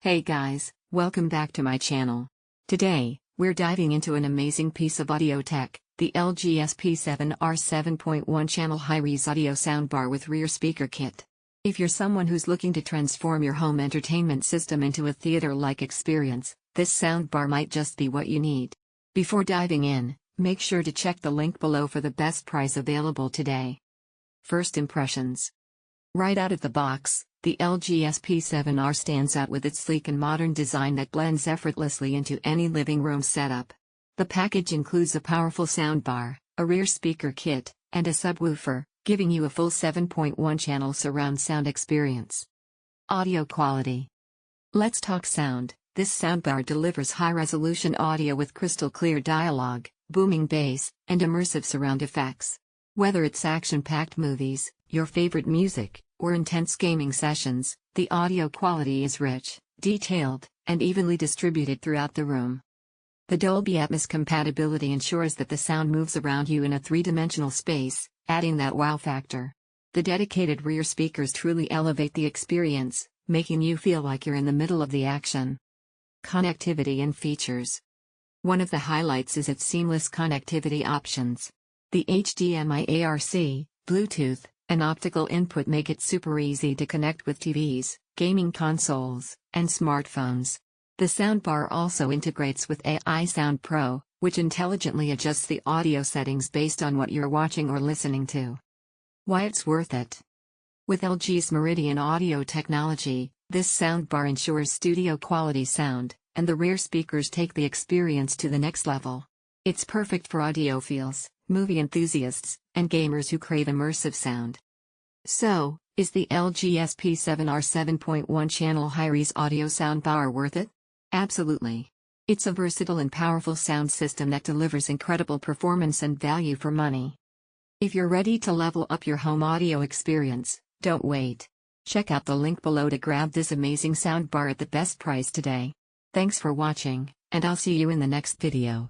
Hey guys, welcome back to my channel. Today, we're diving into an amazing piece of audio tech, the LG SP7R 7.1 channel high-res audio soundbar with rear speaker kit. If you're someone who's looking to transform your home entertainment system into a theater-like experience, this soundbar might just be what you need. Before diving in, make sure to check the link below for the best price available today. First impressions. Right out of the box, the LG SP7R stands out with its sleek and modern design that blends effortlessly into any living room setup. The package includes a powerful soundbar, a rear speaker kit, and a subwoofer, giving you a full 7.1 channel surround sound experience. Audio quality. Let's talk sound. This soundbar delivers high-resolution audio with crystal-clear dialogue, booming bass, and immersive surround effects. Whether it's action-packed movies, your favorite music, or intense gaming sessions, the audio quality is rich, detailed, and evenly distributed throughout the room. The Dolby Atmos compatibility ensures that the sound moves around you in a three-dimensional space, adding that wow factor. The dedicated rear speakers truly elevate the experience, making you feel like you're in the middle of the action. Connectivity and features. One of the highlights is its seamless connectivity options. The HDMI ARC, Bluetooth, and optical input make it super easy to connect with TVs, gaming consoles, and smartphones. The soundbar also integrates with AI Sound Pro, which intelligently adjusts the audio settings based on what you're watching or listening to. Why it's worth it. With LG's Meridian audio technology, this soundbar ensures studio-quality sound, and the rear speakers take the experience to the next level. It's perfect for audiophiles, movie enthusiasts, and gamers who crave immersive sound. So, is the LG SP7R 7.1 channel high-res audio soundbar worth it? Absolutely. It's a versatile and powerful sound system that delivers incredible performance and value for money. If you're ready to level up your home audio experience, don't wait. Check out the link below to grab this amazing soundbar at the best price today. Thanks for watching, and I'll see you in the next video.